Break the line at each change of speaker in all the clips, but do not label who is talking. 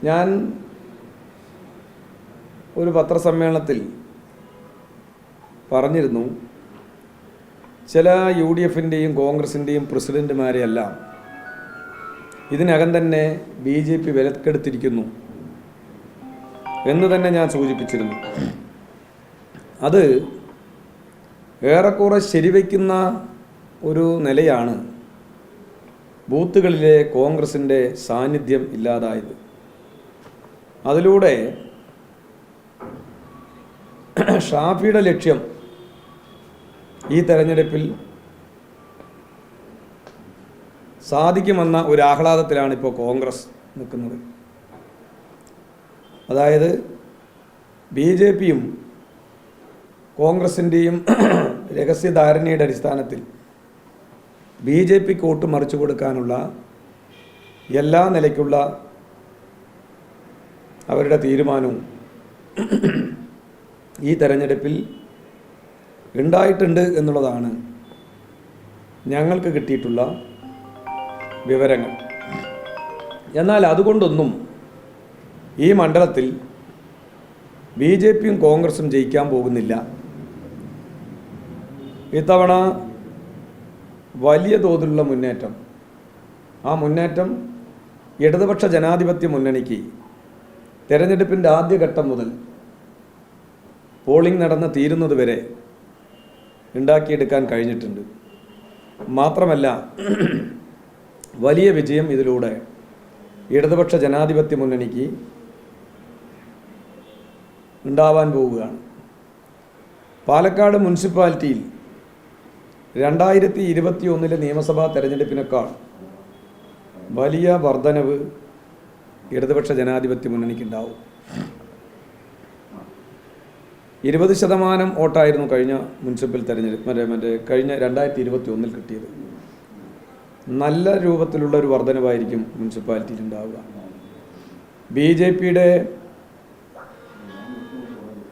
ഞാൻ ഒരു പത്രസമ്മേളനത്തിൽ പറഞ്ഞിരുന്നു, ചില UDFിൻ്റെയും കോൺഗ്രസിൻ്റെയും പ്രസിഡന്റുമാരെയെല്ലാം ഇതിനകം തന്നെ BJP വിലക്കെടുത്തിരിക്കുന്നു എന്ന് തന്നെ ഞാൻ സൂചിപ്പിച്ചിരുന്നു. അത് ഏറെക്കുറെ ശരിവയ്ക്കുന്ന ഒരു നിലയാണ് ബൂത്തുകളിലെ കോൺഗ്രസിൻ്റെ സാന്നിധ്യം ഇല്ലാതായത്. അതിലൂടെ ഷാഫിയുടെ ലക്ഷ്യം ഈ തെരഞ്ഞെടുപ്പിൽ സാധിക്കുമെന്ന ഒരു ആഹ്ലാദത്തിലാണ് ഇപ്പോൾ കോൺഗ്രസ് നിൽക്കുന്നത്. അതായത് BJPയും കോൺഗ്രസിൻ്റെയും രഹസ്യധാരണയുടെ അടിസ്ഥാനത്തിൽ BJPക്ക് വോട്ട് മറിച്ചു കൊടുക്കാനുള്ള എല്ലാ നിലയ്ക്കുള്ള അവരുടെ തീരുമാനവും ഈ തെരഞ്ഞെടുപ്പിൽ ഉണ്ടായിട്ടുണ്ട് എന്നുള്ളതാണ് ഞങ്ങൾക്ക് കിട്ടിയിട്ടുള്ള വിവരങ്ങൾ. എന്നാൽ അതുകൊണ്ടൊന്നും ഈ മണ്ഡലത്തിൽ BJPയും കോൺഗ്രസും ജയിക്കാൻ പോകുന്നില്ല. ഇത്തവണ വലിയ തോതിലുള്ള മുന്നേറ്റം, ആ മുന്നേറ്റം ഇടതുപക്ഷ ജനാധിപത്യ മുന്നണിക്ക് തെരഞ്ഞെടുപ്പിൻ്റെ ആദ്യഘട്ടം മുതൽ പോളിംഗ് നടന്ന് തീരുന്നത് വരെ ഉണ്ടാക്കിയെടുക്കാൻ കഴിഞ്ഞിട്ടുണ്ട്. മാത്രമല്ല, വലിയ വിജയം ഇതിലൂടെ ഇടതുപക്ഷ ജനാധിപത്യ മുന്നണിക്ക് ഉണ്ടാവാൻ പോവുകയാണ്. പാലക്കാട് മുനിസിപ്പാലിറ്റിയിൽ 2021 നിയമസഭാ തെരഞ്ഞെടുപ്പിനേക്കാൾ വലിയ വർധനവ് ഇടതുപക്ഷ ജനാധിപത്യ മുന്നണിക്കുണ്ടാവും. 20% വോട്ടായിരുന്നു കഴിഞ്ഞ മുനിസിപ്പൽ തെരഞ്ഞെടുപ്പ് കഴിഞ്ഞ 2021 കിട്ടിയത്. നല്ല രൂപത്തിലുള്ള ഒരു വർധനവായിരിക്കും മുനിസിപ്പാലിറ്റിയിൽ ഉണ്ടാവുക. BJPയുടെ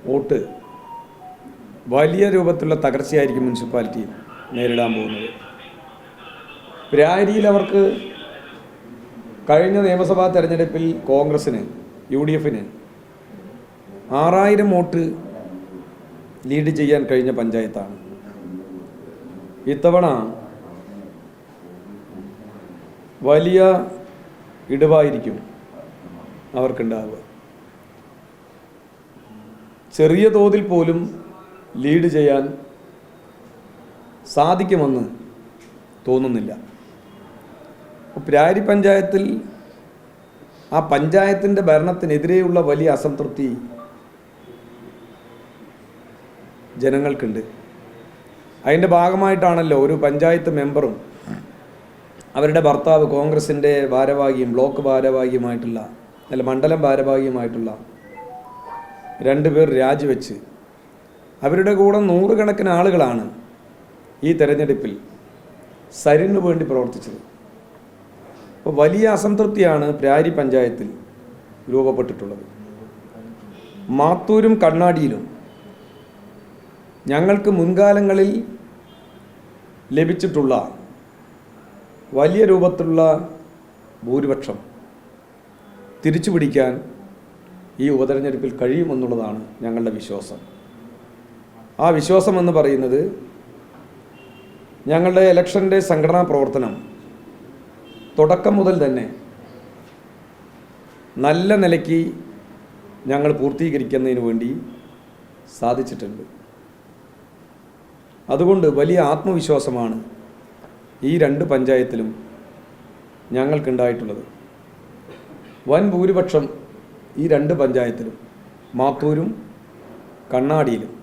വോട്ട് വലിയ രൂപത്തിലുള്ള തകർച്ചയായിരിക്കും മുനിസിപ്പാലിറ്റി നേരിടാൻ പോകുന്നത്. പ്രാരിയിൽ അവർക്ക് കഴിഞ്ഞ നിയമസഭാ തെരഞ്ഞെടുപ്പിൽ കോൺഗ്രസിന് UDFന് 6000 വോട്ട് ലീഡ് ചെയ്യാൻ കഴിഞ്ഞ പഞ്ചായത്താണ്. ഇത്തവണ വലിയ ഇടിവായിരിക്കും അവർക്കുണ്ടാവുക. ചെറിയ തോതിൽ പോലും ലീഡ് ചെയ്യാൻ സാധിക്കുമെന്ന് തോന്നുന്നില്ല. പ്രാരി പഞ്ചായത്തിൽ ആ പഞ്ചായത്തിൻ്റെ ഭരണത്തിനെതിരെയുള്ള വലിയ അസംതൃപ്തി ജനങ്ങൾക്കുണ്ട്. അതിൻ്റെ ഭാഗമായിട്ടാണല്ലോ ഒരു പഞ്ചായത്ത് മെമ്പറും അവരുടെ ഭർത്താവ് കോൺഗ്രസിൻ്റെ ഭാരവാഹിയും ബ്ലോക്ക് ഭാരവാഹിയുമായിട്ടുള്ള മണ്ഡലം ഭാരവാഹിയുമായിട്ടുള്ള 2 പേർ രാജിവെച്ച് അവരുടെ കൂടെ 100 കണക്കിന് ആളുകളാണ് ഈ തെരഞ്ഞെടുപ്പിൽ സരിനു വേണ്ടി പ്രവർത്തിച്ചത്. അപ്പോൾ വലിയ അസംതൃപ്തിയാണ് പ്രാരി പഞ്ചായത്തിൽ രൂപപ്പെട്ടിട്ടുള്ളത്. മാത്തൂരും കണ്ണാടിയിലും ഞങ്ങൾക്ക് മുൻകാലങ്ങളിൽ ലഭിച്ചിട്ടുള്ള വലിയ രൂപത്തിലുള്ള ഭൂരിപക്ഷം തിരിച്ചു പിടിക്കാൻ ഈ ഉപതെരഞ്ഞെടുപ്പിൽ കഴിയുമെന്നുള്ളതാണ് ഞങ്ങളുടെ വിശ്വാസം. ആ വിശ്വാസം എന്ന് പറയുന്നത് ഞങ്ങളുടെ ഇലക്ഷൻ്റെ സംഘടനാ പ്രവർത്തനം തുടക്കം മുതൽ തന്നെ നല്ല നിലയ്ക്ക് ഞങ്ങൾ പൂർത്തീകരിക്കുന്നതിന് വേണ്ടി സാധിച്ചിട്ടുണ്ട്. അതുകൊണ്ട് വലിയ ആത്മവിശ്വാസമാണ് ഈ 2 പഞ്ചായത്തിലും ഞങ്ങൾക്കുണ്ടായിട്ടുള്ളത്. വൻ ഭൂരിപക്ഷം ഈ 2 പഞ്ചായത്തിലും മാത്തൂരും കണ്ണാടിയിലും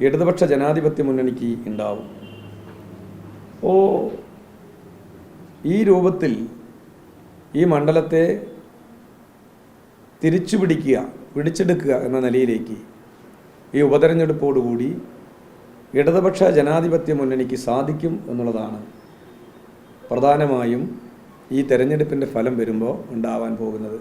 ഇടതുപക്ഷ ജനാധിപത്യ മുന്നണിക്ക് ഉണ്ടാവും. ഈ രൂപത്തിൽ ഈ മണ്ഡലത്തെ പിടിച്ചെടുക്കുക എന്ന നിലയിലേക്ക് ഈ ഉപതെരഞ്ഞെടുപ്പോടുകൂടി ഇടതുപക്ഷ ജനാധിപത്യ മുന്നണിക്ക് സാധിക്കും എന്നുള്ളതാണ് പ്രധാനമായും ഈ തെരഞ്ഞെടുപ്പിൻ്റെ ഫലം വരുമ്പോൾ ഉണ്ടാവാൻ പോകുന്നത്.